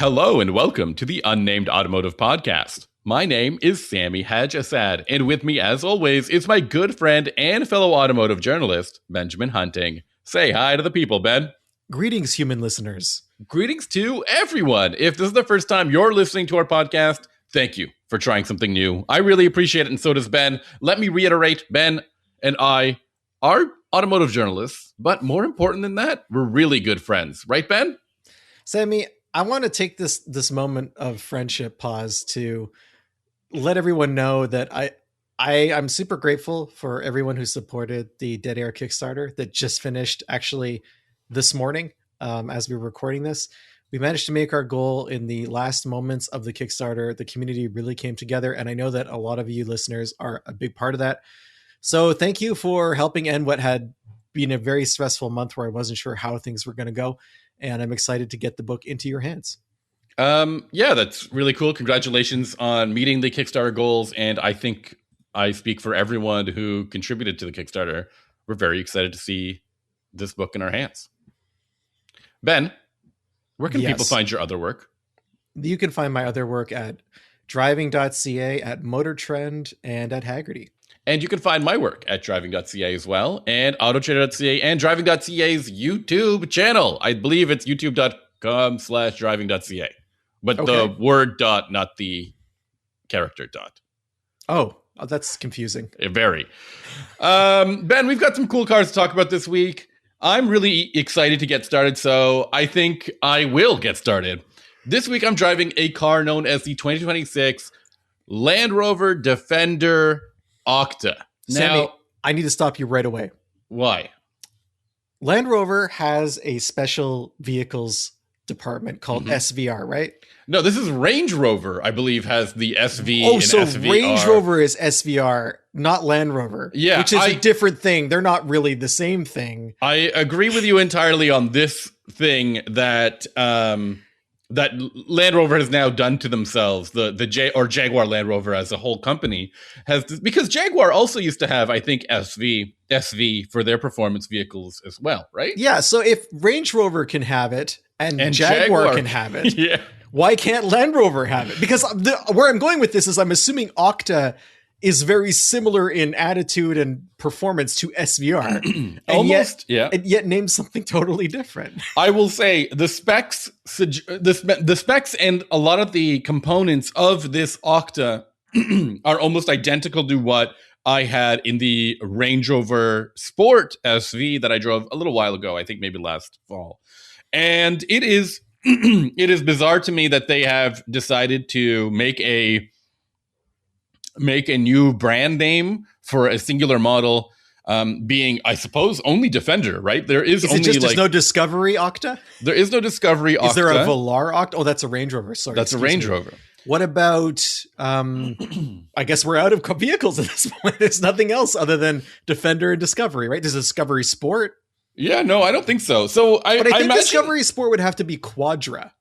Hello and welcome to the Unnamed Automotive Podcast. My name is Sammy Haj Assad, and with me, as always, is my good friend and fellow automotive journalist, Benjamin Hunting. Say hi to the people, Ben. Greetings, human listeners. Greetings to everyone. If this is the first time you're listening to our podcast, thank you for trying something new. I really appreciate it, and so does Ben. Let me reiterate, Ben and I are automotive journalists, but more important than that, we're really good friends. Right, Ben? Sammy, I want to take this moment of friendship pause to let everyone know that I'm super grateful for everyone who supported the Dead Air Kickstarter that just finished actually this morning as we were recording this. We managed to make our goal in the last moments of the Kickstarter. The community really came together, and I know that a lot of you listeners are a big part of that. So thank you for helping end what had been a very stressful month where I wasn't sure how things were going to go. And I'm excited to get the book into your hands. Yeah, that's really cool. Congratulations on meeting the Kickstarter goals. And I think I speak for everyone who contributed to the Kickstarter. We're very excited to see this book in our hands. Ben, where can people find your other work? You can find my other work at driving.ca, at Motor Trend, and at Haggerty. And you can find my work at driving.ca as well, and autotrader.ca, and driving.ca's YouTube channel. I believe it's youtube.com/driving.ca. But the word dot, not the character dot. Oh, that's confusing. Very. Ben, we've got some cool cars to talk about this week. I'm really excited to get started, so I think I will get started. This week I'm driving a car known as the 2026 Land Rover Defender Octa. Sammy, I need to stop you right away. Why? Land Rover has a special vehicles department called SVR, right? No, this is Range Rover, I believe, has the SV Oh, and so SVR. Range Rover is SVR, not Land Rover. Yeah, which is a different thing. They're not really the same thing. I agree with you entirely on this thing that that Land Rover has now done to themselves. The Jaguar Land Rover as a whole company has, because Jaguar also used to have, I think, SV for their performance vehicles as well, right? Yeah. So if Range Rover can have it and Jaguar can have it, yeah. Why can't Land Rover have it? Because where I'm going with this is I'm assuming Octa is very similar in attitude and performance to SVR, and yet named something totally different. I will say the specs and a lot of the components of this Octa are almost identical to what I had in the Range Rover Sport SV that I drove a little while ago. I think maybe last fall, and it is it is bizarre to me that they have decided to make a new brand name for a singular model, being, I suppose, only Defender, right? There's no Discovery Octa? There is no Discovery Octa. Is there a Velar Octa? Oh, that's a Range Rover. Sorry. That's a Range Rover. What about, I guess we're out of vehicles at this point. There's nothing else other than Defender and Discovery, right? There's a Discovery Sport. Yeah, no, I don't think so. But I think Discovery Sport would have to be Quadra.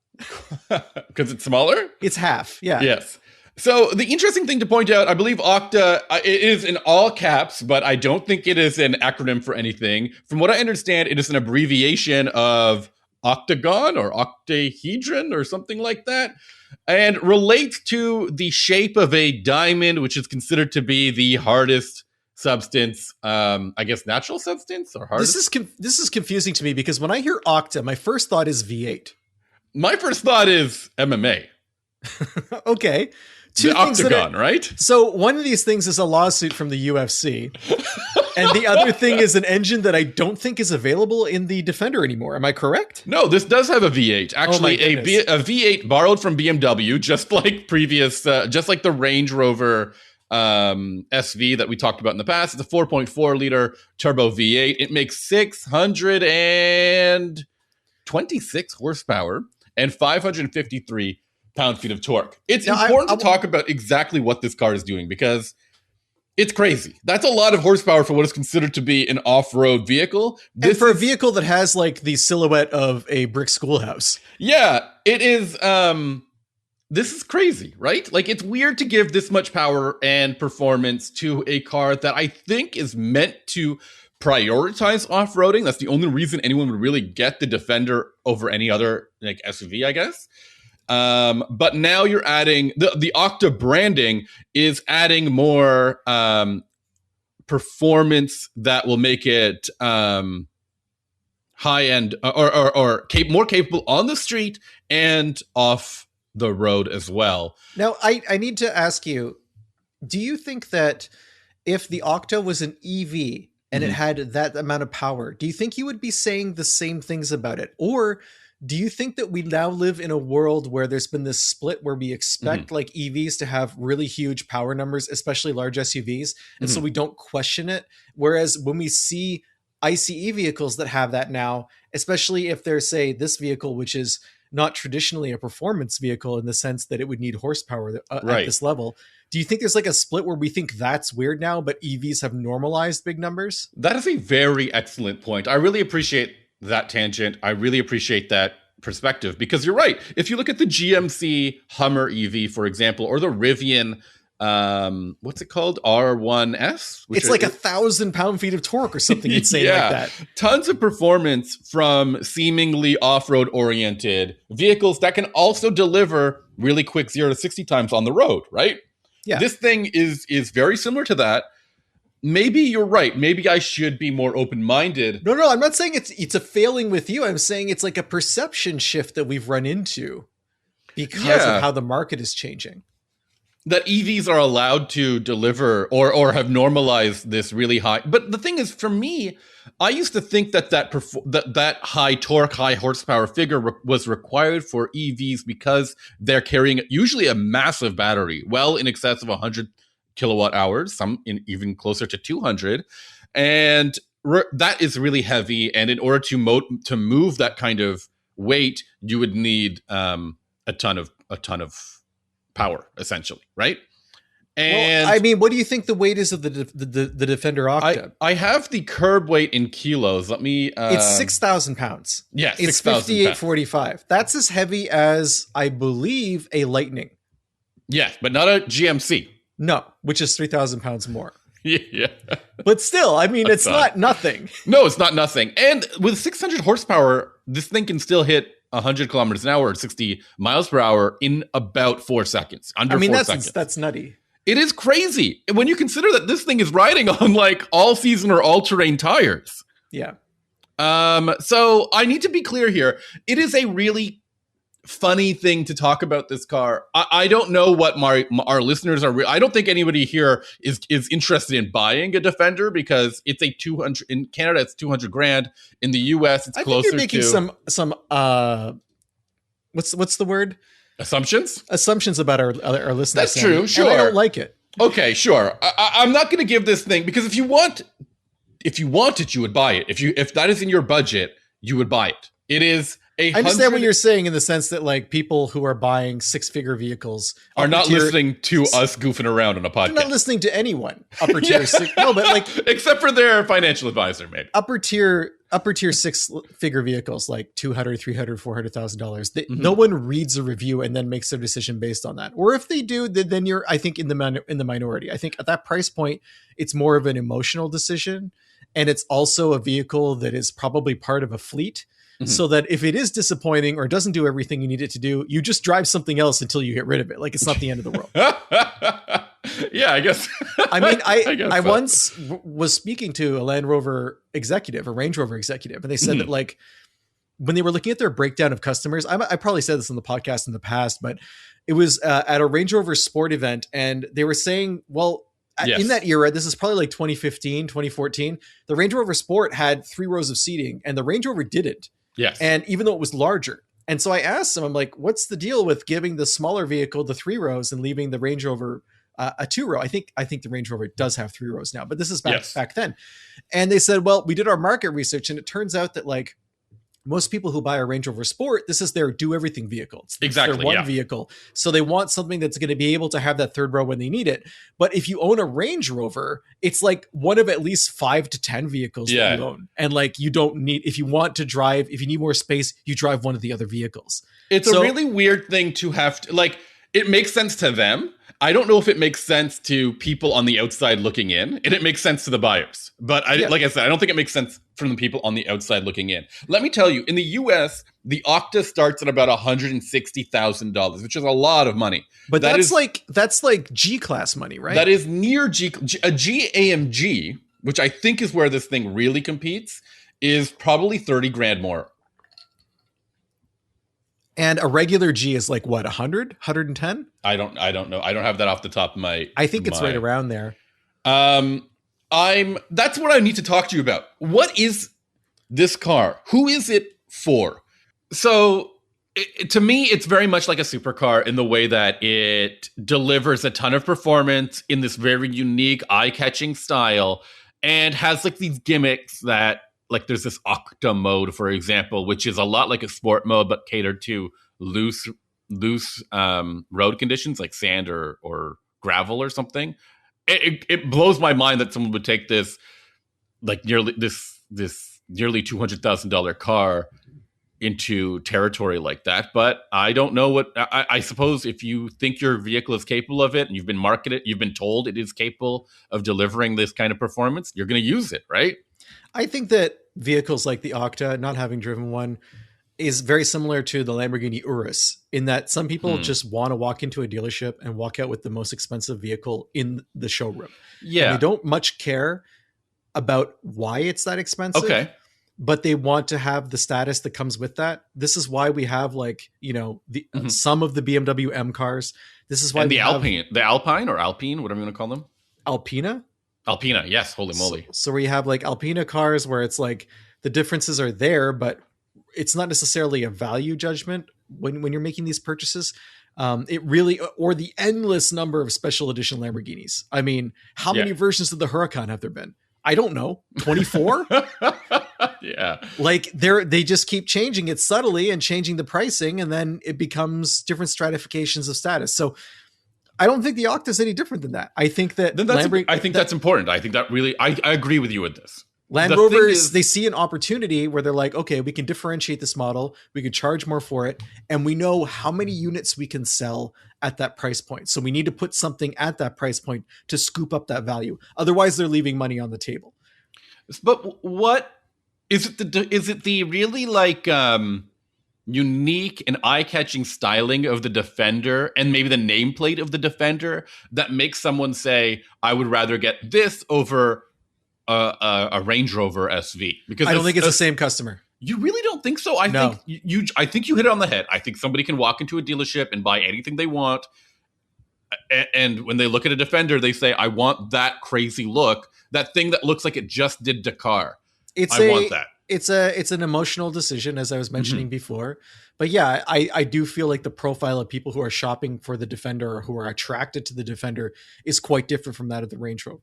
Because it's smaller? It's half, yeah. Yes. So the interesting thing to point out, I believe Octa, it is in all caps, but I don't think it is an acronym for anything. From what I understand, it is an abbreviation of octagon or octahedron or something like that, and relates to the shape of a diamond, which is considered to be the hardest substance, I guess natural substance or hardest. This is confusing to me because when I hear Octa, my first thought is V8. My first thought is MMA. Okay. The octagon, right? So one of these things is a lawsuit from the UFC. And the other thing is an engine that I don't think is available in the Defender anymore. Am I correct? No, this does have a V8. Actually, a V8 borrowed from BMW, just like the Range Rover SV that we talked about in the past. It's a 4.4 liter turbo V8. It makes 626 horsepower and 553 pound-feet of torque. It's important to talk about exactly what this car is doing because it's crazy. That's a lot of horsepower for what is considered to be an off-road vehicle. And for a vehicle that has like the silhouette of a brick schoolhouse. Yeah, it is. This is crazy, right? Like, it's weird to give this much power and performance to a car that I think is meant to prioritize off-roading. That's the only reason anyone would really get the Defender over any other like SUV, I guess. But now you're adding the Octa branding is adding more performance that will make it high end or more capable on the street and off the road as well. Now, I need to ask you, do you think that if the Octa was an EV and it had that amount of power, do you think you would be saying the same things about it? Or do you think that we now live in a world where there's been this split where we expect like EVs to have really huge power numbers, especially large SUVs, and so we don't question it? Whereas when we see ICE vehicles that have that now, especially if they're, say, this vehicle, which is not traditionally a performance vehicle in the sense that it would need horsepower at this level, do you think there's like a split where we think that's weird now, but EVs have normalized big numbers? That is a very excellent point. I really appreciate that tangent. I really appreciate that perspective, because you're right. If you look at the GMC Hummer EV, for example, or the Rivian, what's it called? R1S? It's like 1,000 pound-feet of torque or something insane like that. Tons of performance from seemingly off-road oriented vehicles that can also deliver really quick 0 to 60 times on the road, right? Yeah. This thing is very similar to that. Maybe you're right. Maybe I should be more open-minded. No, I'm not saying it's a failing with you. I'm saying it's like a perception shift that we've run into because of how the market is changing. That EVs are allowed to deliver or have normalized this really high. But the thing is, for me, I used to think that high torque, high horsepower figure was required for EVs because they're carrying usually a massive battery, well in excess of 100 kilowatt hours, some even closer to 200. And that is really heavy. And in order to move that kind of weight, you would need a ton of power, essentially, right? And well, I mean, what do you think the weight is of the Defender Octa? I have the curb weight in kilos. Let me. It's 6,000 pounds. Yeah, it's 58.45. That's as heavy as, I believe, a Lightning. Yes, but not a GMC. No, which is 3,000 pounds more. Yeah. But still, I mean, it's not nothing. No, it's not nothing. And with 600 horsepower, this thing can still hit 100 kilometers an hour or 60 miles per hour in about 4 seconds. Under 4 seconds. That's nutty. It is crazy when you consider that this thing is riding on like all season or all terrain tires. Yeah. So I need to be clear here. It is a really funny thing to talk about this car. I don't know what our listeners are. I don't think anybody here is interested in buying a Defender because it's a 200 in Canada. It's 200 grand. In the US, it's closer to. I think you're making some what's the word? Assumptions about our listeners. That's true. Sure, and I don't like it. Okay, sure. I'm not going to give this thing because if you want it, you would buy it. If that is in your budget, you would buy it. It is. I understand what you're saying in the sense that like people who are buying 6-figure vehicles are not listening to us goofing around on a podcast. They're not listening to anyone. Upper tier no, but like except for their financial advisor, maybe. Upper tier 6-figure vehicles like $200,000, $300,000, $400,000. No one reads a review and then makes their decision based on that. Or if they do, then you're, I think, in the minority. I think at that price point, it's more of an emotional decision, and it's also a vehicle that is probably part of a fleet. So that if it is disappointing or doesn't do everything you need it to do, you just drive something else until you get rid of it. Like it's not the end of the world. Yeah, I guess. I mean, I once was speaking to a Land Rover executive, a Range Rover executive, and they said that like when they were looking at their breakdown of customers, I probably said this on the podcast in the past, but it was at a Range Rover Sport event, and they were saying, well, in that era, this is probably like 2015, 2014, the Range Rover Sport had 3 rows of seating and the Range Rover didn't. Yes. And even though it was larger. And so I asked him, I'm like, what's the deal with giving the smaller vehicle the 3 rows and leaving the Range Rover a 2 row? I think the Range Rover does have 3 rows now, but this is back then. And they said, well, we did our market research and it turns out that like most people who buy a Range Rover Sport, this is their do everything vehicle. It's their one vehicle. So they want something that's going to be able to have that 3rd row when they need it. But if you own a Range Rover, it's like one of at least 5 to 10 vehicles that you own. And like, you don't need, if you want to drive, if you need more space, you drive one of the other vehicles. It's a really weird thing to have to, like, it makes sense to them. I don't know if it makes sense to people on the outside looking in, and it makes sense to the buyers. But like I said, I don't think it makes sense from the people on the outside looking in. Let me tell you, in the US, the Octa starts at about $160,000, which is a lot of money. But that's like G-class money, right? That is near a G AMG, which I think is where this thing really competes, is probably 30 grand more. And a regular G is like what, 100, 110? I don't know. I don't have that off the top of my. I think it's right around there. That's what I need to talk to you about. What is this car? Who is it for? So to me, it's very much like a supercar in the way that it delivers a ton of performance in this very unique, eye-catching style, and has like these gimmicks that, like, there's this Octa mode, for example, which is a lot like a sport mode, but catered to loose road conditions like sand or gravel or something. It blows my mind that someone would take this like nearly $200,000 car into territory like that. But I don't know what I suppose if you think your vehicle is capable of it and you've been marketed, you've been told it is capable of delivering this kind of performance, you're going to use it, right? I think that vehicles like the Octa, not having driven one, is very similar to the Lamborghini Urus in that some people just want to walk into a dealership and walk out with the most expensive vehicle in the showroom. Yeah. And they don't much care about why it's that expensive. Okay. But they want to have the status that comes with that. This is why we have, like, you know, the some of the BMW M cars. This is why the Alpine, whatever you want to call them. Alpina, yes, holy moly. So we have like Alpina cars where it's like the differences are there, but it's not necessarily a value judgment when you're making these purchases. It really, or the endless number of special edition Lamborghinis. I mean, how many versions of the Huracan have there been? I don't know, 24? Yeah. Like they just keep changing it subtly and changing the pricing, and then it becomes different stratifications of status. So I don't think the Octa is any different than that. I think that that's important. I think that really, I agree with you with this. Land Rovers, they see an opportunity where they're like, okay, we can differentiate this model. We can charge more for it. And we know how many units we can sell at that price point. So we need to put something at that price point to scoop up that value. Otherwise, they're leaving money on the table. But what is it the really like unique and eye-catching styling of the Defender and maybe the nameplate of the Defender that makes someone say, I would rather get this over a Range Rover SV? Because I don't think it's the same customer. You really don't think so? I think you hit it on the head. I think somebody can walk into a dealership and buy anything they want. And when they look at a Defender, they say, I want that crazy look, that thing that looks like it just did Dakar. I want that. It's an emotional decision, as I was mentioning before. But yeah, I do feel like the profile of people who are shopping for the Defender or who are attracted to the Defender is quite different from that of the Range Rover.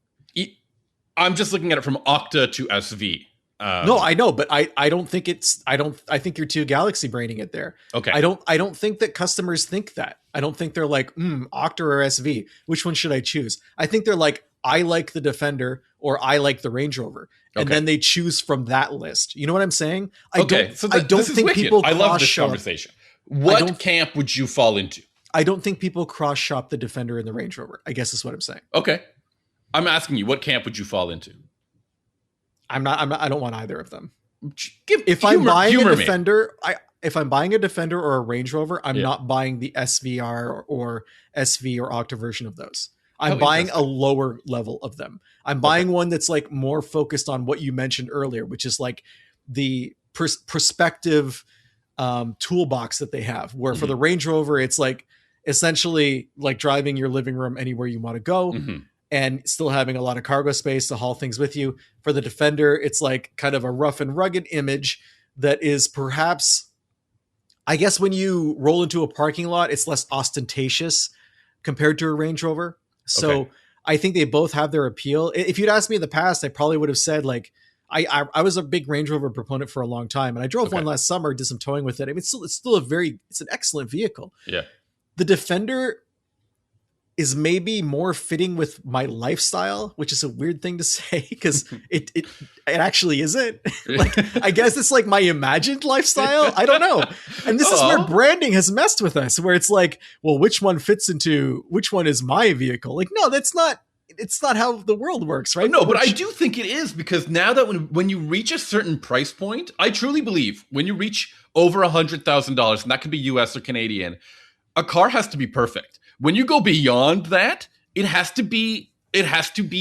I'm just looking at it from Octa to SV. No, I know, but I don't think I think you're too galaxy braining it there. Okay. I don't think that customers think that. I don't think they're like, Octa or SV, which one should I choose? I think they're like, I like the Defender or I like the Range Rover. And then they choose from that list. You know what I'm saying? I don't think people I love this conversation. What camp would you fall into? I don't think people cross shop the Defender and the Range Rover, I guess is what I'm saying. Okay. I'm asking you, what camp would you fall into? I don't want either of them. If I'm buying a Defender or a Range Rover, I'm not buying the SVR or SV or Octa version of those. I'm buying a lower level of them. I'm buying one that's like more focused on what you mentioned earlier, which is like the perspective toolbox that they have, where for the Range Rover, it's like essentially like driving your living room anywhere you want to go. And still having a lot of cargo space to haul things with you. For the Defender, it's like kind of a rough and rugged image that is perhaps, I guess when you roll into a parking lot, it's less ostentatious compared to a Range Rover. So I think they both have their appeal. If you'd asked me in the past, I probably would have said like, I was a big Range Rover proponent for a long time, and I drove one last summer, did some towing with it. I mean, it's still it's an excellent vehicle. Yeah. The Defender is maybe more fitting with my lifestyle, which is a weird thing to say because it actually isn't. Like, I guess it's like my imagined lifestyle. I don't know. And this is where branding has messed with us, where it's like, well, which one fits into which one is my vehicle? Like, no, it's not how the world works, right? No, but I do think it is, because now that when you reach a certain price point, I truly believe when you reach over $100,000, and that could be US or Canadian, a car has to be perfect. When you go beyond that, it has to be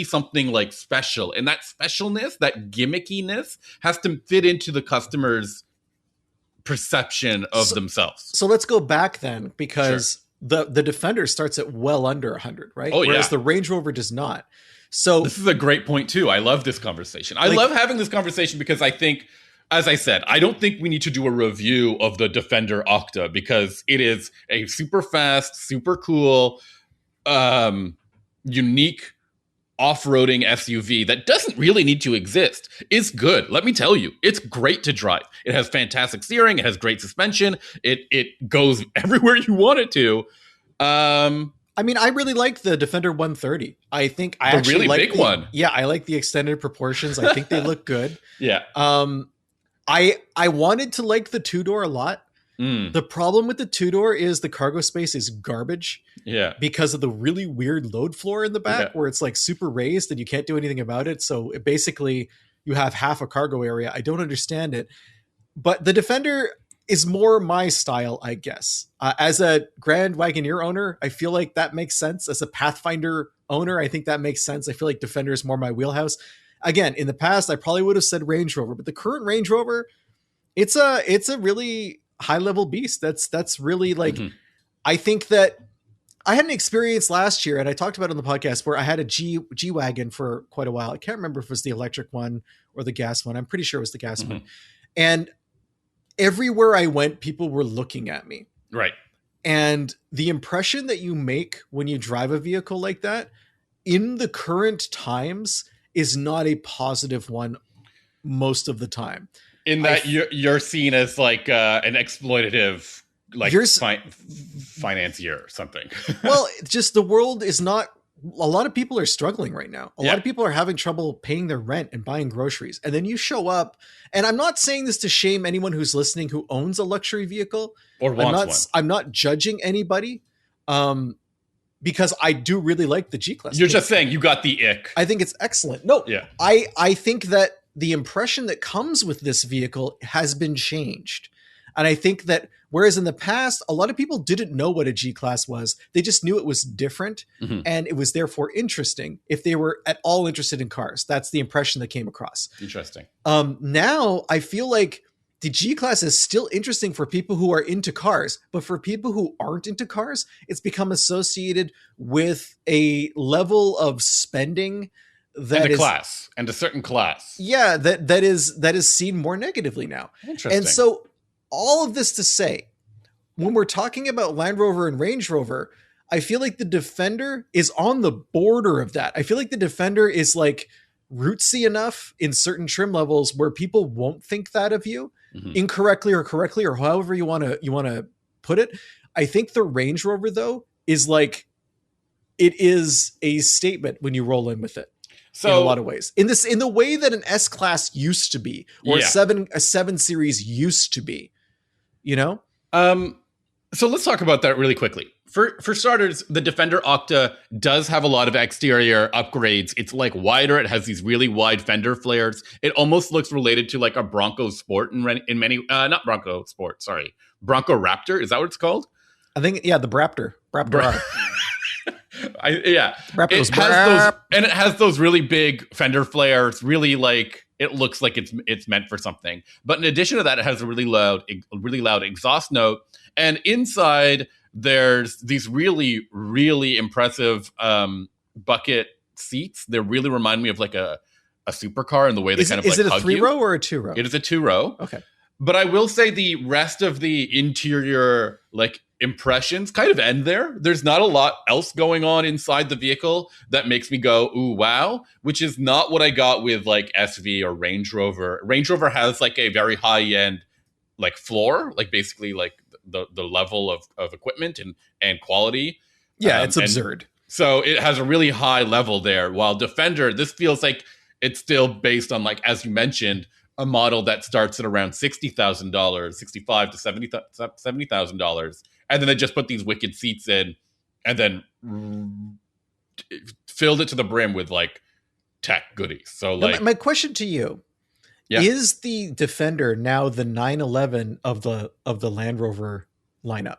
something like special. And that specialness, that gimmickiness has to fit into the customer's perception of themselves. So let's go back then, because the Defender starts at well under 100, right? Oh, Whereas the Range Rover does not. So this is a great point too. I love this conversation. I love having this conversation because I think, as I said, I don't think we need to do a review of the Defender Octa because it is a super fast, super cool, unique off-roading SUV that doesn't really need to exist. It's good. Let me tell you, it's great to drive. It has fantastic steering. It has great suspension. It goes everywhere you want it to. I mean, I really like the Defender 130. I think I actually really like big one. Yeah, I like the extended proportions. I think they look good. Yeah. I wanted to like the two-door a lot. The problem with the two-door is the cargo space is garbage. Yeah. Because of the really weird load floor in the back where it's like super raised and you can't do anything about it. So basically you have half a cargo area. I don't understand it. But the Defender is more my style, I guess. As a Grand Wagoneer owner, I feel like that makes sense. As a Pathfinder owner, I think that makes sense. I feel like Defender is more my wheelhouse. Again, in the past, I probably would have said Range Rover, but the current Range Rover, it's a really high level beast. That's really like, I think that I had an experience last year, and I talked about it on the podcast, where I had a G-Wagon for quite a while. I can't remember if it was the electric one or the gas one. I'm pretty sure it was the gas one. And everywhere I went, people were looking at me. Right. And the impression that you make when you drive a vehicle like that in the current times is not a positive one most of the time. In that you're seen as like an exploitative, like financier or something. Well, just the world is not. A lot of people are struggling right now. A lot of people are having trouble paying their rent and buying groceries. And then you show up, and I'm not saying this to shame anyone who's listening who owns a luxury vehicle or wants one. I'm not judging anybody, because I do really like the G-Class. You're just saying you got the ick. I think it's excellent. No, I think that the impression that comes with this vehicle has been changed. And I think that whereas in the past, a lot of people didn't know what a G-Class was. They just knew it was different and it was therefore interesting if they were at all interested in cars. That's the impression that came across. Interesting. Now I feel like the G-Class is still interesting for people who are into cars, but for people who aren't into cars, it's become associated with a level of spending that class and a certain class. Yeah, that is seen more negatively now. Interesting. And so all of this to say, when we're talking about Land Rover and Range Rover, I feel like the Defender is on the border of that. I feel like the Defender is like rootsy enough in certain trim levels where people won't think that of you incorrectly or correctly, or however you want to put it. I think the Range Rover though is like, it is a statement when you roll in with it. So, in a lot of ways, in the way that an S-Class used to be, or a 7 Series used to be, you know? So let's talk about that really quickly. For starters, the Defender Octa does have a lot of exterior upgrades. It's like wider. It has these really wide fender flares. It almost looks related to like a Bronco Sport in many, not Bronco Sport, sorry. Bronco Raptor. Is that what it's called? I think, the Braptor. Raptor R. It has those really big fender flares, really like it looks like it's meant for something. But in addition to that, it has a really loud exhaust note. And inside there's these really, really impressive bucket seats. They really remind me of like a supercar in the way they kind of is like it a 3-row or a 2-row? It is a 2-row. Okay. But I will say the rest of the interior like impressions kind of end there. There's not a lot else going on inside the vehicle that makes me go, ooh, wow, which is not what I got with like SV or Range Rover. Range Rover has like a very high end like floor, like basically like the level of equipment and quality. Yeah, it's absurd. So it has a really high level there. While Defender, this feels like it's still based on, like, as you mentioned, a model that starts at around $60,000, 65 to $70,000, and then they just put these wicked seats in, and then filled it to the brim with like tech goodies. So, like, my question to you is: the Defender now the 911 of the Land Rover lineup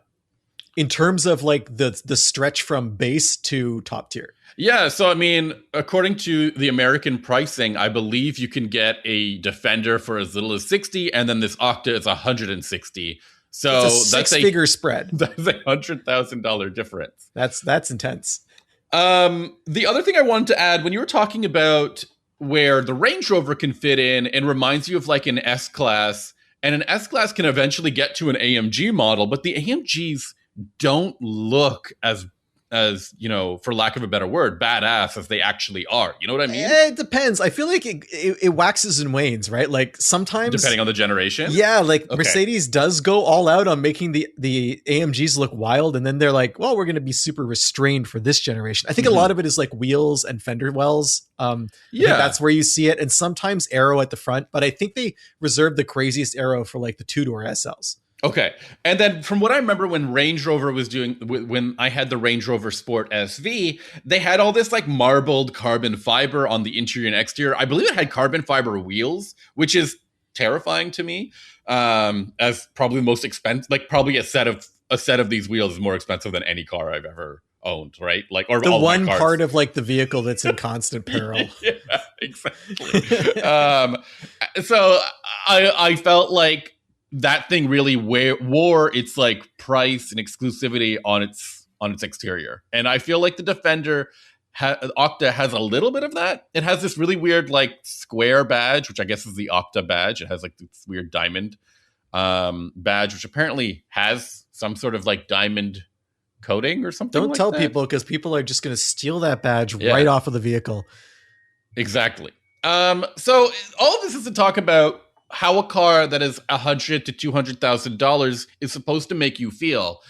in terms of like the stretch from base to top tier? Yeah, so I mean, according to the American pricing, I believe you can get a Defender for as little as 60, and then this Octa is 160. So it's a six-figure spread. That's $100,000 difference. That's intense. The other thing I wanted to add, when you were talking about where the Range Rover can fit in and reminds you of like an S-Class, and an S-Class can eventually get to an AMG model, but the AMGs don't look as, you know, for lack of a better word, badass as they actually are. You know what I mean? It depends. I feel like it waxes and wanes, right? Like sometimes, depending on the generation. Yeah, like Mercedes does go all out on making the AMGs look wild, and then they're like, well, we're going to be super restrained for this generation. I think a lot of it is like wheels and fender wells. I think that's where you see it, and sometimes aero at the front, but I think they reserve the craziest aero for like the two-door SLs. Okay. And then from what I remember when Range Rover was doing, when I had the Range Rover Sport SV, they had all this like marbled carbon fiber on the interior and exterior. I believe it had carbon fiber wheels, which is terrifying to me, as probably the most expensive, like probably a set of these wheels is more expensive than any car I've ever owned, right? Like, or the one part of like the vehicle that's in constant peril. Yeah, exactly. So I felt like that thing really wore its like price and exclusivity on its exterior, and I feel like the Defender Octa has a little bit of that. It has this really weird like square badge, which I guess is the Octa badge. It has like this weird diamond badge, which apparently has some sort of like diamond coating or something. Don't tell people, because people are just going to steal that badge right off of the vehicle. Exactly. So all of this is to talk about how a car that is $100,000 to $200,000 is supposed to make you feel.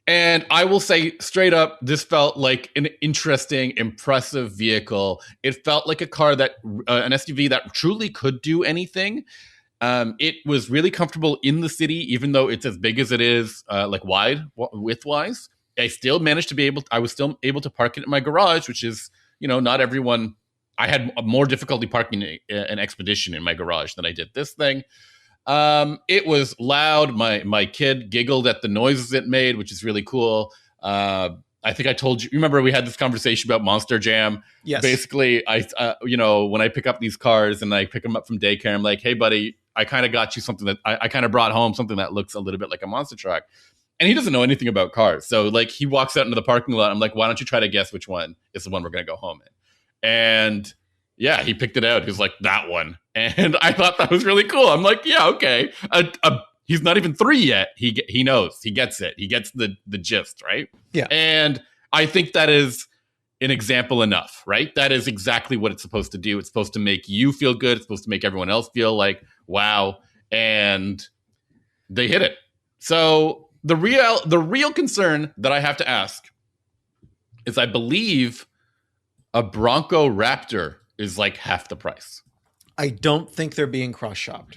And I will say straight up, this felt like an interesting, impressive vehicle. It felt like a car that, an SUV that truly could do anything. It was really comfortable in the city, even though it's as big as it is, like width-wise. I was still able to park it in my garage, which is, you know, not everyone. I had more difficulty parking an Expedition in my garage than I did this thing. It was loud. My kid giggled at the noises it made, which is really cool. I think I told you. Remember, we had this conversation about Monster Jam. Yes. Basically, when I pick up these cars and I pick them up from daycare, I'm like, hey, buddy, I kind of got you something that I kind of brought home, something that looks a little bit like a monster truck. And he doesn't know anything about cars. So like he walks out into the parking lot. I'm like, why don't you try to guess which one is the one we're going to go home in? And yeah, he picked it out. He was like, that one. And I thought that was really cool. I'm like, yeah, okay. He's not even 3 yet. He knows. He gets it. He gets the gist, right? Yeah. And I think that is an example enough, right? That is exactly what it's supposed to do. It's supposed to make you feel good. It's supposed to make everyone else feel like, wow. And they hit it. So the real concern that I have to ask is, I believe a Bronco Raptor is like half the price. I don't think they're being cross-shopped.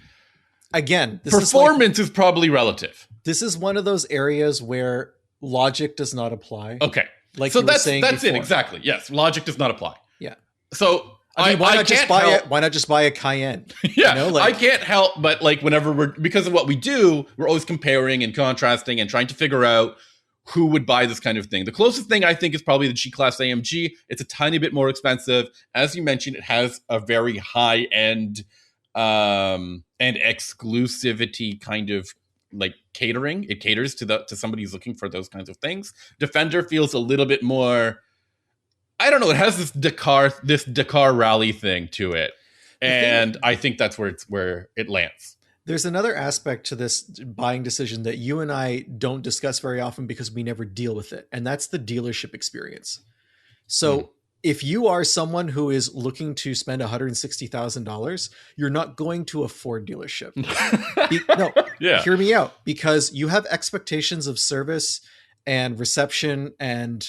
Again, performance is probably relative. This is one of those areas where logic does not apply. Okay. Like, so you that's were saying before. it. Exactly. Yes. Logic does not apply. Yeah. So I mean, why not just buy a Cayenne? Yeah. You know, I can't help but like whenever because of what we do, we're always comparing and contrasting and trying to figure out who would buy this kind of thing. The closest thing I think is probably the G-Class AMG. It's a tiny bit more expensive. As you mentioned, it has a very high-end and exclusivity kind of like catering. It caters to somebody who's looking for those kinds of things. Defender feels a little bit more, I don't know, it has this Dakar rally thing to it. And I think that's where it lands. There's another aspect to this buying decision that you and I don't discuss very often because we never deal with it. And that's the dealership experience. So if you are someone who is looking to spend $160,000, you're not going to a Ford dealership. Hear me out, because you have expectations of service and reception and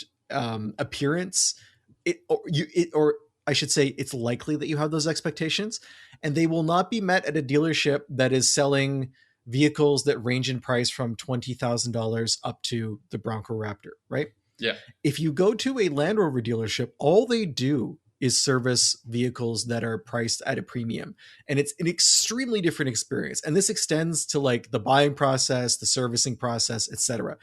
appearance, or I should say, it's likely that you have those expectations, and they will not be met at a dealership that is selling vehicles that range in price from $20,000 up to the Bronco Raptor, right? Yeah. If you go to a Land Rover dealership, all they do is service vehicles that are priced at a premium. And it's an extremely different experience. And this extends to like the buying process, the servicing process, etc.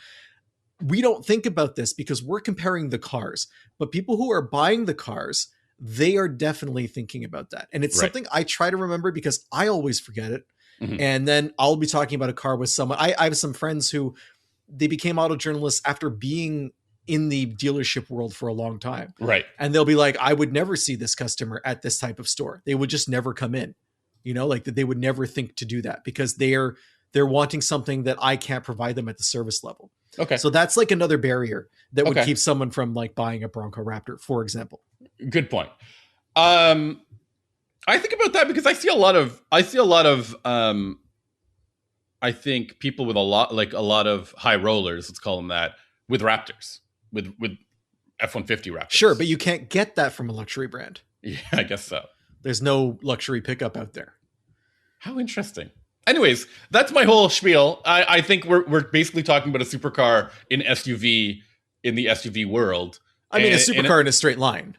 We don't think about this because we're comparing the cars, but people who are buying the cars, they are definitely thinking about that. And it's something I try to remember because I always forget it. Mm-hmm. And then I'll be talking about a car with someone. I have some friends who they became auto journalists after being in the dealership world for a long time. Right. And they'll be like, I would never see this customer at this type of store. They would just never come in, like that. They would never think to do that because they're wanting something that I can't provide them at the service level. Okay. So that's like another barrier that would keep someone from like buying a Bronco Raptor, for example. Good point. I think about that because I see a lot of I think people with a lot of high rollers, let's call them that, with Raptors, with F-150 Raptors. Sure, but you can't get that from a luxury brand. Yeah, I guess so. There's no luxury pickup out there. How interesting. Anyways, that's my whole spiel. I think we're basically talking about a supercar in the SUV world. I mean, a supercar in a straight line.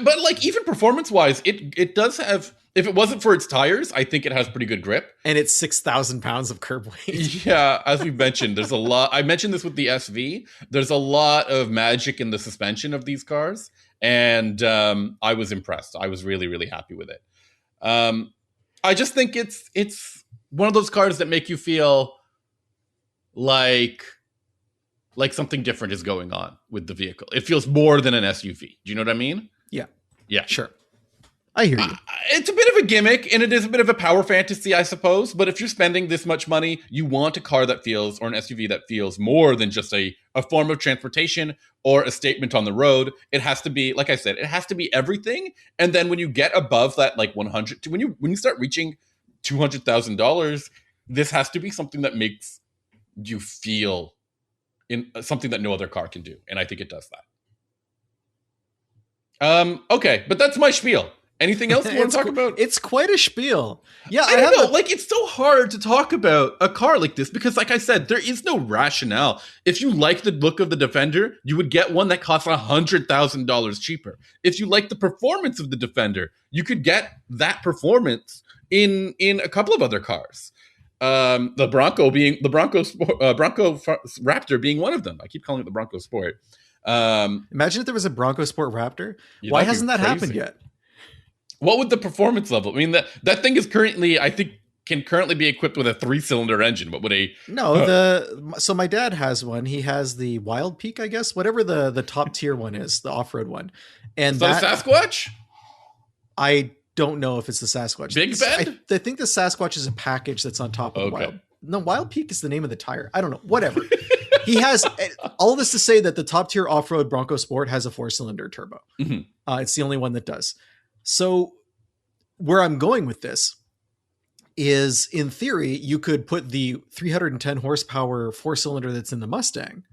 But like even performance-wise, it does have. If it wasn't for its tires, I think it has pretty good grip. And it's 6,000 pounds of curb weight. Yeah, as we mentioned, there's a lot. I mentioned this with the SV. There's a lot of magic in the suspension of these cars, and I was impressed. I was really, really happy with it. I just think it's one of those cars that make you feel like something different is going on with the vehicle. It feels more than an SUV. Do you know what I mean? Yeah, sure. I hear you. It's a bit of a gimmick, and it is a bit of a power fantasy, I suppose. But if you're spending this much money, you want a car that feels, or an SUV that feels more than just a form of transportation or a statement on the road. It has to be, like I said, it has to be everything. And then when you get above that, like 100, when you start reaching $200,000, this has to be something that makes you feel in something that no other car can do. And I think it does that. Okay, but that's my spiel. Anything else you want to talk about? It's quite a spiel. Yeah, I don't know. Like, it's so hard to talk about a car like this because, like I said, there is no rationale. If you like the look of the Defender, you would get one that costs $100,000 cheaper. If you like the performance of the Defender, you could get that performance in a couple of other cars. The Bronco Raptor being one of them. I keep calling it the Bronco Sport. Imagine if there was a Bronco Sport Raptor. Why hasn't that happened yet? What would the performance level? I mean, that thing is currently, I think, can currently be equipped with a 3-cylinder engine. What would so my dad has one. He has the Wild Peak, I guess, whatever the top tier one is, the off-road one. And is that a Sasquatch? I don't know if it's the Sasquatch. Big Bend? I think the Sasquatch is a package that's on top of the Wild. No, Wild Peak is the name of the tire. I don't know. Whatever. He has all this to say that the top tier off-road Bronco Sport has a 4-cylinder turbo. Mm-hmm. It's the only one that does. So where I'm going with this is, in theory, you could put the 310 horsepower 4-cylinder that's in the Mustang,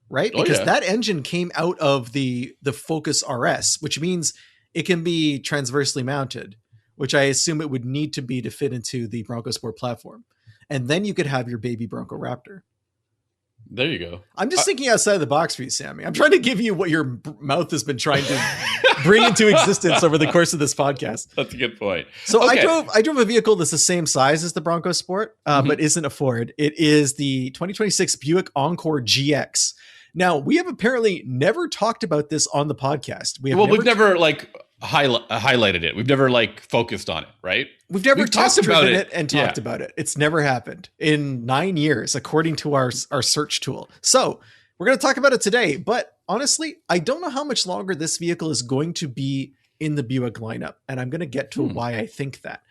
right? Because that engine came out of the Focus RS, which means it can be transversely mounted, which I assume it would need to be to fit into the Bronco Sport platform. And then you could have your baby Bronco Raptor. There you go. I'm just thinking outside of the box for you, Sammy. I'm trying to give you what your mouth has been trying to bring into existence over the course of this podcast. That's a good point. So I drove a vehicle that's the same size as the Bronco Sport, but isn't a Ford. It is the 2026 Buick Encore GX. Now, we have apparently never talked about this on the podcast. We've never highlighted it. We've never focused on it, right? We've never talked about it and talked about it. It's never happened in 9 years, according to our search tool. So we're going to talk about it today. But honestly, I don't know how much longer this vehicle is going to be in the Buick lineup. And I'm going to get to why I think that.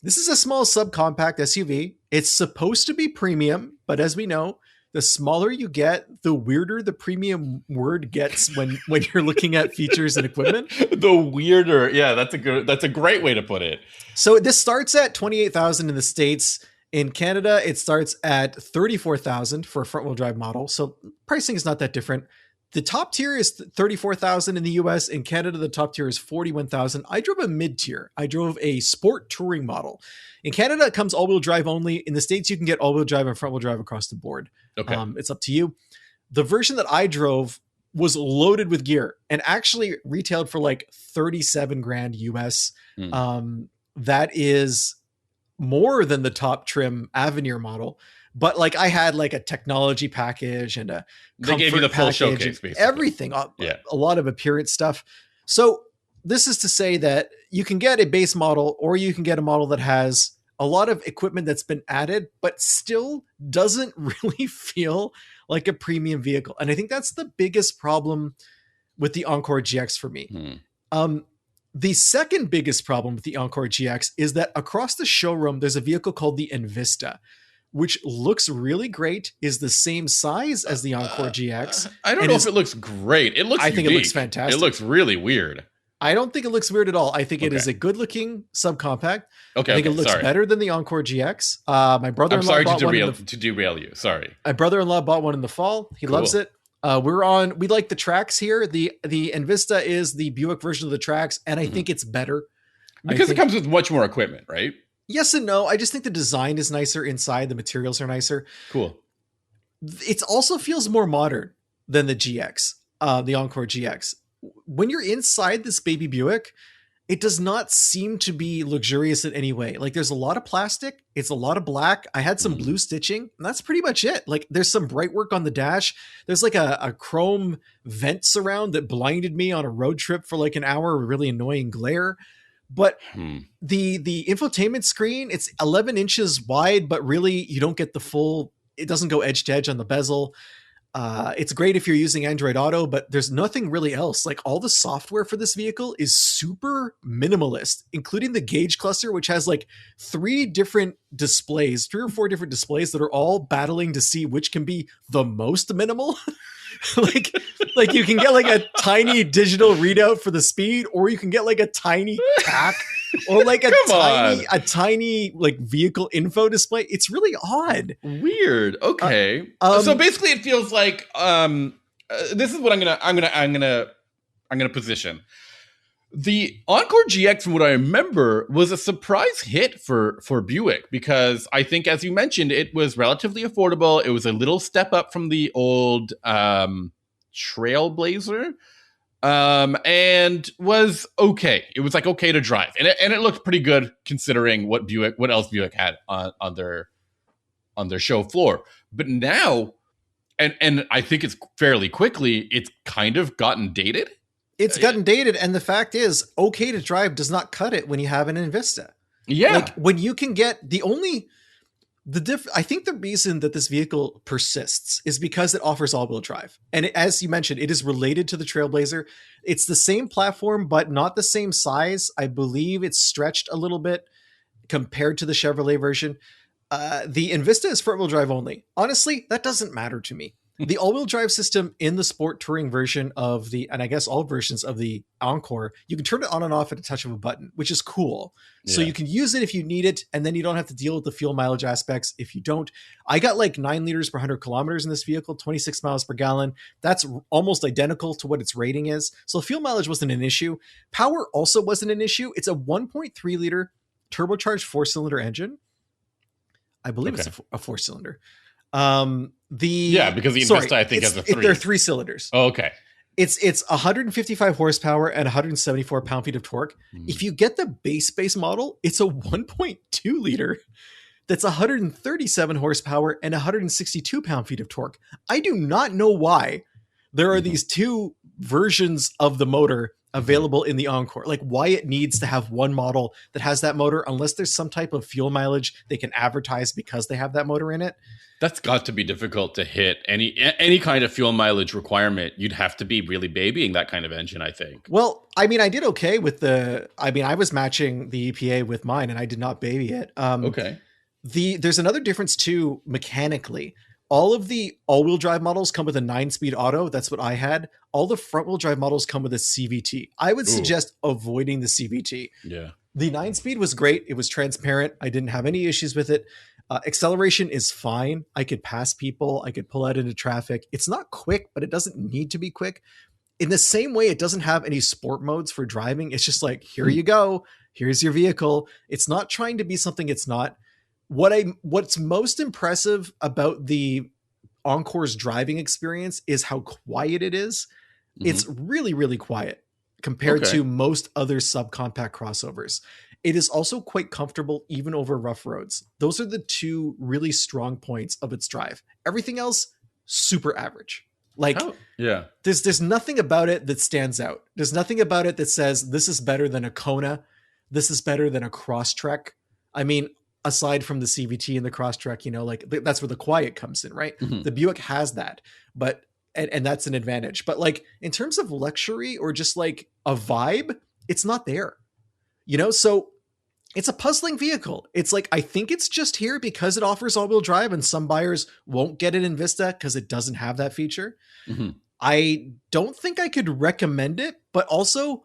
This is a small subcompact SUV. It's supposed to be premium, but as we know, the smaller you get, the weirder the premium word gets when you're looking at features and equipment. The weirder. Yeah, that's a great way to put it. So this starts at $28,000 in the States. In Canada, it starts at $34,000 for a front-wheel drive model. So pricing is not that different. The top tier is 34,000 in the US. In Canada, the top tier is 41,000. I drove a mid tier. I drove a sport touring model. In Canada, it comes all-wheel drive only. In the States, you can get all-wheel drive and front-wheel drive across the board. Okay. It's up to you. The version that I drove was loaded with gear and actually retailed for like 37 grand US. That is more than the top trim Avenir model. But like I had like a technology package and a they gave you the full showcase, basically. Everything, a lot of appearance stuff. So this is to say that you can get a base model or you can get a model that has a lot of equipment that's been added, but still doesn't really feel like a premium vehicle. And I think that's the biggest problem with the Encore GX for me. The second biggest problem with the Encore GX is that across the showroom, there's a vehicle called the Envista, which looks really great, is the same size as the Encore GX. I don't know if it looks great. It looks I think it looks fantastic. It looks really weird. I don't think it looks weird at all. I think it is a good-looking subcompact. Okay, I think it looks better than the Encore GX. My brother-in-law I'm sorry bought to derail you. Sorry. My brother-in-law bought one in the fall. He loves it. We like the tracks here. The Envista is the Buick version of the tracks, and I think it's better. Because it comes with much more equipment, right? Yes and no. I just think the design is nicer inside. The materials are nicer. Cool. It also feels more modern than the GX, the Encore GX. When you're inside this baby Buick, it does not seem to be luxurious in any way. Like there's a lot of plastic. It's a lot of black. I had some blue stitching and that's pretty much it. Like there's some bright work on the dash. There's like a chrome vent surround that blinded me on a road trip for like an hour with really annoying glare. But the infotainment screen, it's 11 inches wide, but really you don't get the full, it doesn't go edge to edge on the bezel. It's great if you're using Android Auto, but there's nothing really else. Like all the software for this vehicle is super minimalist, including the gauge cluster, which has like 3 or 4 different displays that are all battling to see which can be the most minimal. like you can get like a tiny digital readout for the speed, or you can get like a tiny pack or like a tiny like vehicle info display. It's really odd. Weird. Okay. So basically it feels like this is what I'm gonna position. The Encore GX, from what I remember, was a surprise hit for Buick because I think, as you mentioned, it was relatively affordable. It was a little step up from the old Trailblazer, and was okay. It was like okay to drive, and it looked pretty good considering what else Buick had on their show floor. But now, and I think it's fairly quickly, it's kind of gotten dated. It's gotten dated, and the fact is, okay to drive does not cut it when you have an Envista. Yeah. Like, when you can get I think the reason that this vehicle persists is because it offers all-wheel drive. And as you mentioned, it is related to the Trailblazer. It's the same platform, but not the same size. I believe it's stretched a little bit compared to the Chevrolet version. The Envista is front-wheel drive only. Honestly, that doesn't matter to me. The all-wheel drive system in the sport touring version and I guess all versions of the Encore, you can turn it on and off at a touch of a button, which is cool. Yeah. So you can use it if you need it, and then you don't have to deal with the fuel mileage aspects if you don't. I got like 9 liters per 100 kilometers in this vehicle, 26 miles per gallon. That's almost identical to what its rating is. So fuel mileage wasn't an issue. Power also wasn't an issue. It's a 1.3 liter turbocharged 4-cylinder engine. I believe it's a 4-cylinder. Because the Envista I think has a 3. They're 3 cylinders. Oh, okay. It's 155 horsepower and 174 pound-feet of torque. If you get the base model, it's a 1.2 liter that's 137 horsepower and 162 pound-feet of torque. I do not know why there are these 2 versions of the motor available in the Encore. Like why it needs to have one model that has that motor, unless there's some type of fuel mileage they can advertise because they have that motor in it. That's got to be difficult to hit any kind of fuel requirement. You'd have to be really babying that kind of engine, I think. Well, I mean, I did okay with I was matching the EPA with mine and I did not baby it. Okay. There's another difference too, mechanically. All of the all-wheel drive models come with a 9-speed auto. That's what I had. All the front-wheel drive models come with a CVT. I would suggest avoiding the CVT. Yeah. The 9-speed was great. It was transparent. I didn't have any issues with it. Acceleration is fine. I could pass people. I could pull out into traffic. It's not quick, but it doesn't need to be quick. In the same way, it doesn't have any sport modes for driving. It's just like, here you go. Here's your vehicle. It's not trying to be something it's not. What's most impressive about the Encore's driving experience is how quiet it is. It's really, really quiet compared to most other subcompact crossovers. It is also quite comfortable even over rough roads. Those are the two really strong points of its drive. Everything else, super average. Like, there's nothing about it that stands out. There's nothing about it that says this is better than a Kona. This is better than a Crosstrek. I mean, aside from the CVT and the Crosstrek, you know, like that's where the quiet comes in, right? The Buick has that, but and that's an advantage. But like in terms of luxury or just like a vibe, it's not there. You know, so it's a puzzling vehicle. It's like, I think it's just here because it offers all-wheel drive and some buyers won't get it in Vista because it doesn't have that feature. I don't think I could recommend it, but also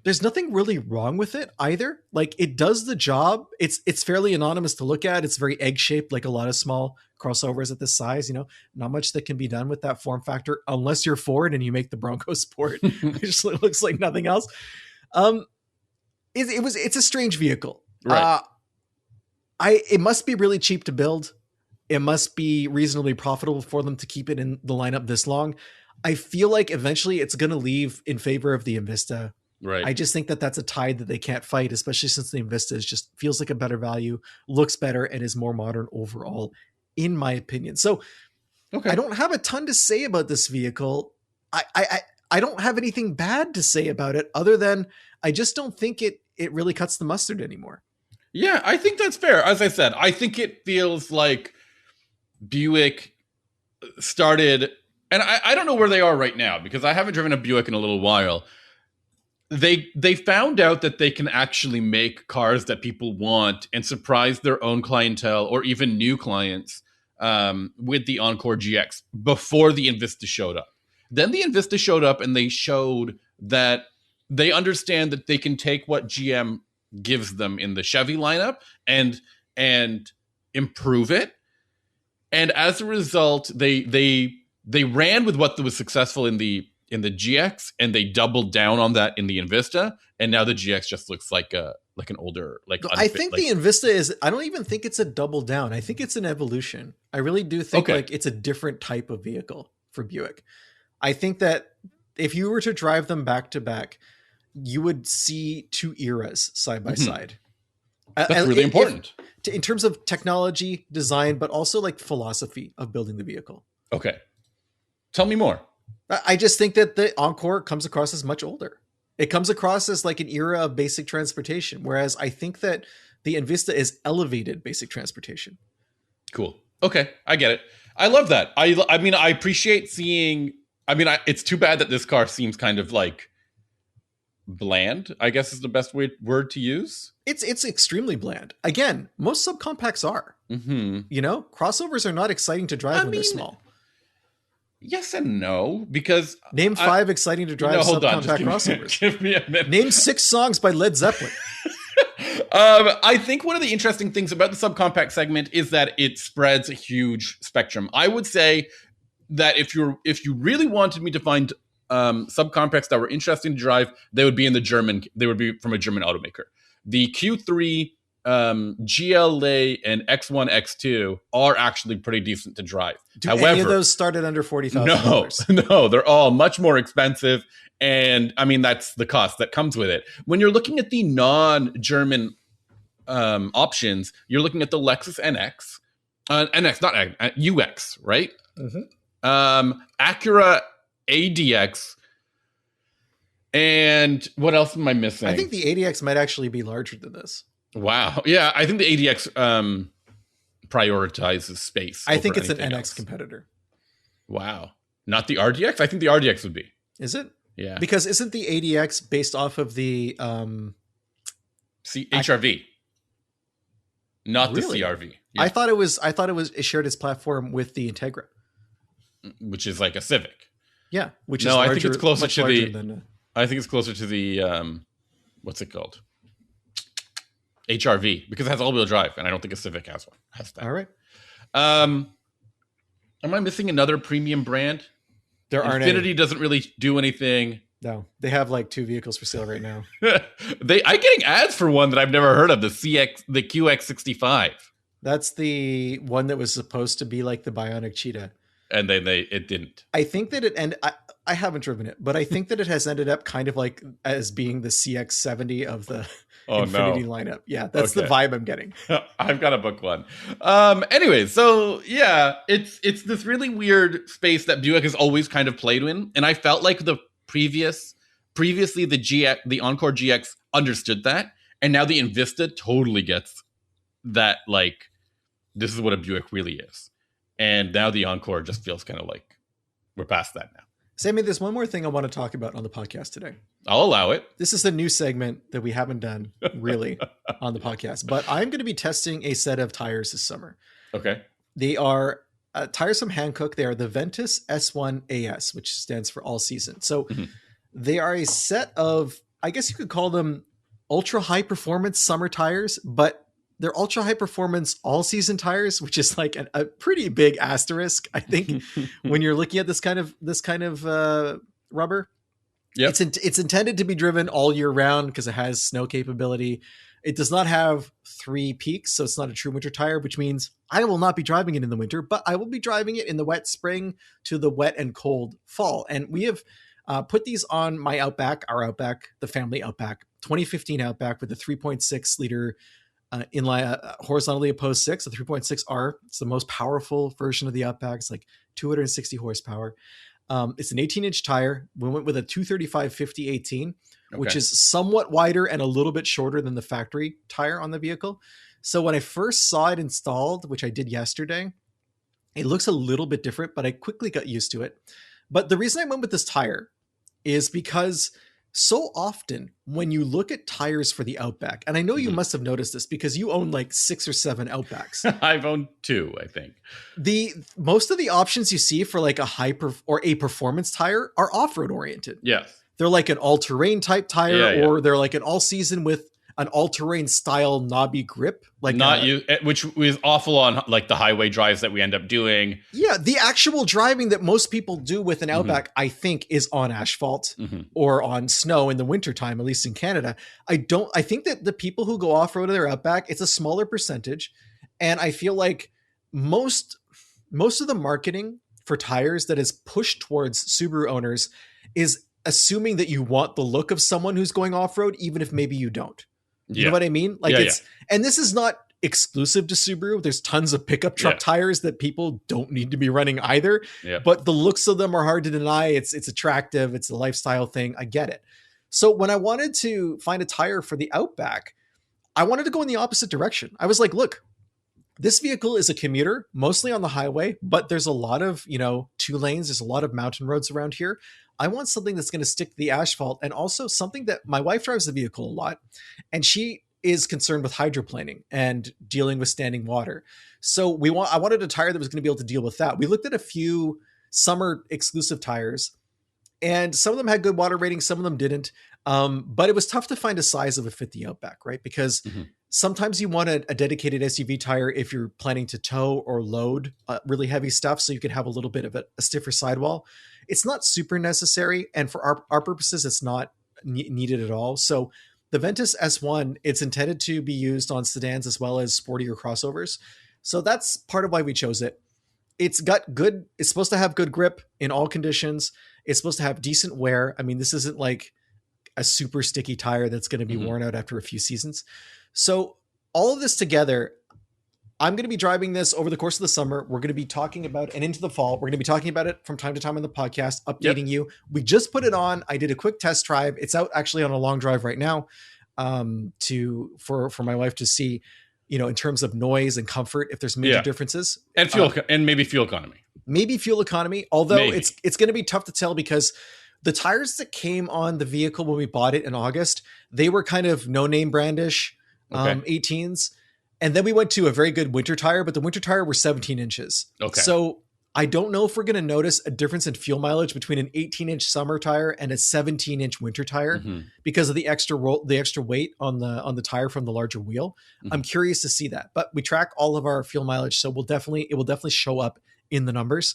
there's nothing really wrong with it either. Like it does the job. It's fairly anonymous to look at. It's very egg-shaped, like a lot of small crossovers at this size, you know, not much that can be done with that form factor unless you're Ford and you make the Bronco Sport. It just looks like nothing else. It's a strange vehicle. Right. It must be really cheap to build. It must be reasonably profitable for them to keep it in the lineup this long. I feel like eventually it's going to leave in favor of the Envista. Right. I just think that that's a tide that they can't fight, especially since the Envista just feels like a better value, looks better, and is more modern overall, in my opinion. So I don't have a ton to say about this vehicle. I don't have anything bad to say about it other than I just don't think it really cuts the mustard anymore. Yeah, I think that's fair. As I said, I think it feels like Buick started, and I don't know where they are right now because I haven't driven a Buick in a little while. They found out that they can actually make cars that people want and surprise their own clientele or even new clients with the Encore GX before the Envista showed up. Then the Envista showed up and they showed that they understand that they can take what GM gives them in the Chevy lineup and improve it. And as a result, they ran with what was successful in the GX and they doubled down on that in the Envista. And now the GX just looks like an older, I think the Envista is, I don't even think it's a double down. I think it's an evolution. I really do think like it's a different type of vehicle for Buick. I think that if you were to drive them back to back, you would see two eras side by side. That's really important. In terms of technology, design, but also like philosophy of building the vehicle. Okay. Tell me more. I just think that the Encore comes across as much older. It comes across as like an era of basic transportation, whereas I think that the Envista is elevated basic transportation. Cool. Okay. I get it. I love that. I mean, I appreciate seeing, it's too bad that this car seems kind of like bland, I guess is the best word to use. It's extremely bland. Again, most subcompacts are. You know, crossovers are not exciting to drive when they're small. Yes and no, because name 5 exciting to drive subcompact crossovers. Give me a minute. Name 6 songs by Led Zeppelin. I think one of the interesting things about the subcompact segment is that it spreads a huge spectrum. I would say that if you really wanted me to find subcompacts that were interesting to drive, they would be from a German automaker. The Q3, GLA, and X1, X2 are actually pretty decent to drive. However, any of those started under $40,000? No, they're all much more expensive. And I mean, that's the cost that comes with it. When you're looking at the non-German options, you're looking at the Lexus NX, NX, not UX, right? Acura ADX. And what else am I missing? I think the ADX might actually be larger than this. Wow. Yeah, I think the ADX prioritizes space. I think it's an NX competitor. Wow. Not the RDX? I think the RDX would be. Is it? Yeah. Because isn't the ADX based off of the HRV? Not really? The CRV. Yeah. I thought it shared its platform with the Integra, which is like a Civic. Yeah, which is larger, I think it's closer to the than I think it's closer to the what's it called? HRV, because it has all-wheel drive, and I don't think a Civic has that. All right. Am I missing another premium brand? There aren't Infinity any. doesn't really do anything. No, they have like 2 vehicles for sale right now. I'm getting ads for one that I've never heard of, the QX65. That's the one that was supposed to be like the Bionic Cheetah. And then it didn't. I think that I haven't driven it, but I think that it has ended up kind of like as being the CX70 of the Infinity lineup. Yeah, that's the vibe I'm getting. I've got to book one. Anyway, so yeah, it's this really weird space that Buick has always kind of played in, and I felt like the previously the Encore GX understood that, and now the Envista totally gets that, like, this is what a Buick really is. And now the Encore just feels kind of like we're past that now. Sammy, there's one more thing I want to talk about on the podcast today. I'll allow it. This is a new segment that we haven't done really on the podcast, but I'm going to be testing a set of tires this summer. Okay. They are tires from Hankook. They are the Ventus S1 AS, which stands for all season. So they are a set of, I guess you could call them ultra high performance summer tires, but they're ultra high performance all season tires, which is like a pretty big asterisk, I think, when you're looking at this kind of rubber. Yeah, it's intended to be driven all year round because it has snow capability. It does not have 3 peaks, so it's not a true winter tire, which means I will not be driving it in the winter, but I will be driving it in the wet spring to the wet and cold fall. And we have put these on my Outback, the family Outback, 2015 Outback with a 3.6 liter inline horizontally opposed 6, a 3.6R. It's the most powerful version of the Outback. It's like 260 horsepower. It's an 18-inch tire. We went with a 235/50/18, which is somewhat wider and a little bit shorter than the factory tire on the vehicle. So when I first saw it installed, which I did yesterday, it looks a little bit different, but I quickly got used to it. But the reason I went with this tire is because so often when you look at tires for the Outback, and I know you must have noticed this because you own like 6 or 7 Outbacks. I've owned 2, I think. Most of the options you see for like a a performance tire are off-road oriented. Yes. They're like an all-terrain type tire, or they're like an all-season with an all-terrain style knobby grip, like which is awful on like the highway drives that we end up doing. Yeah, the actual driving that most people do with an Outback, I think, is on asphalt or on snow in the wintertime, at least in Canada. I think that the people who go off-road in their Outback, it's a smaller percentage, and I feel like most of the marketing for tires that is pushed towards Subaru owners is assuming that you want the look of someone who's going off-road, even if maybe you don't. You know what I mean? Like and this is not exclusive to Subaru. There's tons of pickup truck tires that people don't need to be running either. Yeah. But the looks of them are hard to deny. It's attractive. It's a lifestyle thing. I get it. So when I wanted to find a tire for the Outback, I wanted to go in the opposite direction. I was like, look, this vehicle is a commuter, mostly on the highway, but there's a lot of, 2 lanes. There's a lot of mountain roads around here. I want something that's going to stick to the asphalt, and also something that my wife drives the vehicle a lot, and she is concerned with hydroplaning and dealing with standing water. So I wanted a tire that was going to be able to deal with that. We looked at a few summer exclusive tires, and some of them had good water ratings, some of them didn't. But it was tough to find a size that would fit the Outback, right? Because sometimes you want a dedicated SUV tire if you're planning to tow or load really heavy stuff, so you can have a little bit of a stiffer sidewall. It's not super necessary, and for our purposes, it's not needed at all. So the Ventus S1, it's intended to be used on sedans as well as sportier crossovers. So that's part of why we chose it. It's supposed to have good grip in all conditions. It's supposed to have decent wear. I mean, this isn't like a super sticky tire that's going to be worn out after a few seasons. So all of this together, I'm going to be driving this over the course of the summer. We're going to be talking about it, and into the fall. We're going to be talking about it from time to time on the podcast, updating you. We just put it on. I did a quick test drive. It's out actually on a long drive right now for my wife to see, in terms of noise and comfort, if there's major differences. And and maybe fuel economy. Maybe fuel economy, although it's going to be tough to tell because the tires that came on the vehicle when we bought it in August, they were kind of no-name brandish 18s. And then we went to a very good winter tire, but the winter tire were 17 inches. Okay. So I don't know if we're going to notice a difference in fuel mileage between an 18-inch summer tire and a 17-inch winter tire because of the extra weight on the tire from the larger wheel. I'm curious to see that, but we track all of our fuel mileage, so it will definitely show up in the numbers.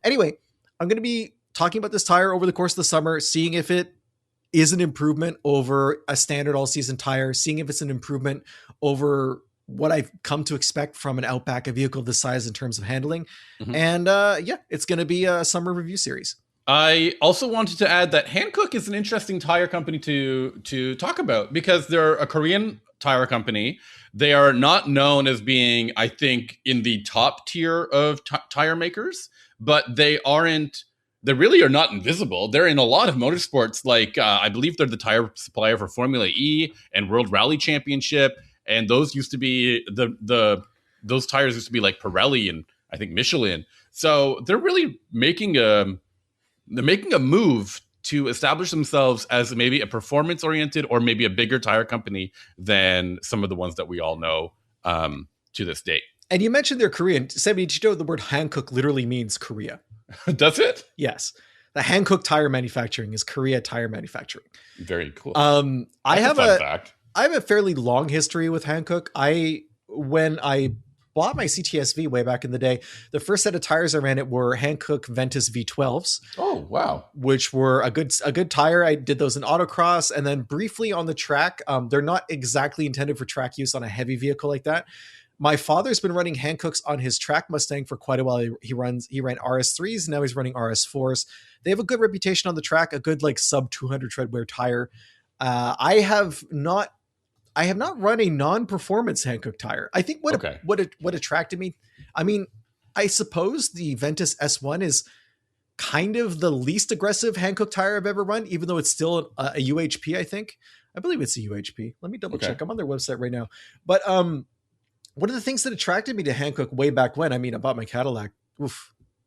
Anyway, I'm going to be talking about this tire over the course of the summer, seeing if it is an improvement over a standard all-season tire, seeing if it's an improvement over what I've come to expect from an Outback, a vehicle this size in terms of handling. And it's going to be a summer review series. I also wanted to add that Hankook is an interesting tire company to talk about because they're a Korean tire company. They are not known as being, I think, in the top tier of tire makers, but they really are not invisible. They're in a lot of motorsports. Like I believe they're the tire supplier for Formula E and World Rally Championship. And those used to be those tires used to be like Pirelli and I think Michelin. So they're really making a move to establish themselves as maybe a performance oriented or maybe a bigger tire company than some of the ones that we all know to this date. And you mentioned they're Korean. Sammy, did you know the word Hankook literally means Korea? Does it? Yes. The Hankook tire manufacturing is Korea tire manufacturing. Very cool. I have a fun fact. I have a fairly long history with Hankook. When I bought my CTSV way back in the day, the first set of tires I ran it were Hankook Ventus V12s. Oh, wow. Which were a good tire. I did those in autocross and then briefly on the track. They're not exactly intended for track use on a heavy vehicle like that. My father's been running Hankooks on his track Mustang for quite a while. He ran RS3s. Now he's running RS4s. They have a good reputation on the track, a good like sub 200 tread wear tire. I have not run a non-performance Hankook tire. I think what attracted me, I mean, I suppose the Ventus S1 is kind of the least aggressive Hankook tire I've ever run, even though it's still a UHP, I think. I believe it's a UHP. Let me double check. I'm on their website right now. But one of the things that attracted me to Hankook way back when, I mean, I bought my Cadillac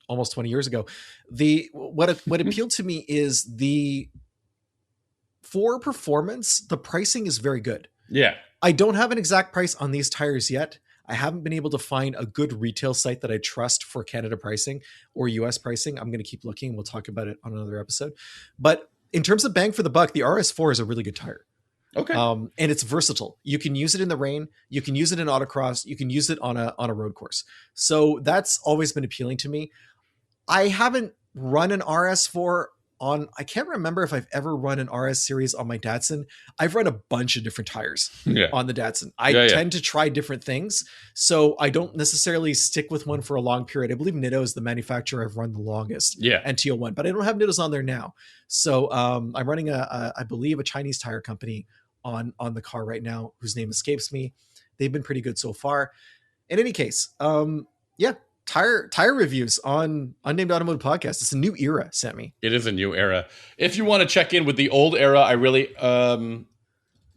almost 20 years ago. What appealed to me is for performance, the pricing is very good. Yeah. I don't have an exact price on these tires yet. I haven't been able to find a good retail site that I trust for Canada pricing or US pricing. I'm going to keep looking. We'll talk about it on another episode. But in terms of bang for the buck, the RS4 is a really good tire. Okay. And it's versatile. You can use it in the rain. You can use it in autocross. You can use it on a road course. So that's always been appealing to me. I haven't run an RS4 I can't remember if I've ever run an RS series on my Datsun. I've run a bunch of different tires on the Datsun. I tend to try different things. So I don't necessarily stick with one for a long period. I believe Nitto is the manufacturer I've run the longest. And TL1, but I don't have Nittos on there now. So I'm running I believe a Chinese tire company on the car right now, whose name escapes me. They've been pretty good so far. In any case, tire reviews on Unnamed Automotive Podcast. It's a new era, Sammy. It is a new era. If you want to check in with the old era, I really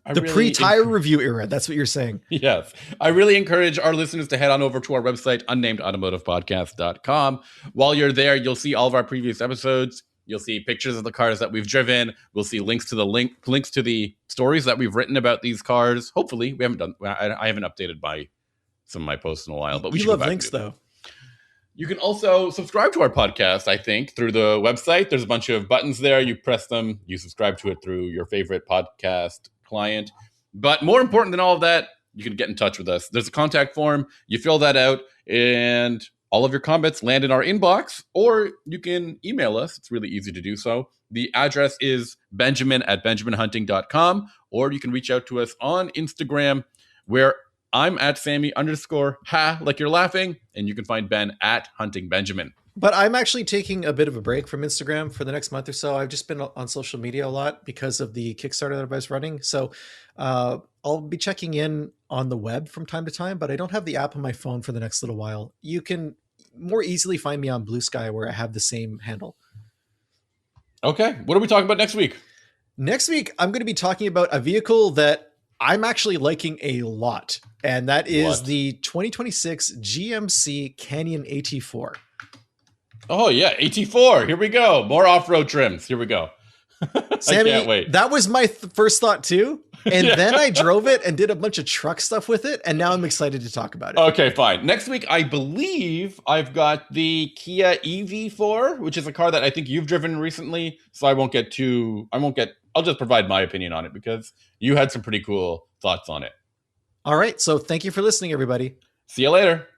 pre-tire review era. That's what you're saying. Yes. I really encourage our listeners to head on over to our website, unnamedautomotivepodcast.com. While you're there, you'll see all of our previous episodes. You'll see pictures of the cars that we've driven. We'll see links to the stories that we've written about these cars. Hopefully, I haven't updated by some of my posts in a while, but we should love links though. You can also subscribe to our podcast, I think, through the website. There's a bunch of buttons there. You press them. You subscribe to it through your favorite podcast client. But more important than all of that, you can get in touch with us. There's a contact form. You fill that out, and all of your comments land in our inbox, or you can email us. It's really easy to do so. The address is benjamin@benjaminhunting.com, or you can reach out to us on Instagram, where I'm at Sammy_ha, like you're laughing, and you can find Ben at Hunting Benjamin. But I'm actually taking a bit of a break from Instagram for the next month or so. I've just been on social media a lot because of the Kickstarter that I was running. So I'll be checking in on the web from time to time, but I don't have the app on my phone for the next little while. You can more easily find me on Blue Sky, where I have the same handle. Okay. What are we talking about next week? Next week, I'm going to be talking about a vehicle that I'm actually liking a lot, and that is the 2026 GMC Canyon AT4. Oh, yeah, AT4. Here we go. More off-road trims. Here we go. Sammy, I can't wait. That was my first thought, too. And Yeah. then I drove it and did a bunch of truck stuff with it. And now I'm excited to talk about it. Okay, fine. Next week, I believe I've got the Kia EV4, which is a car that I think you've driven recently. So I'll just provide my opinion on it because you had some pretty cool thoughts on it. All right. So thank you for listening, everybody. See you later.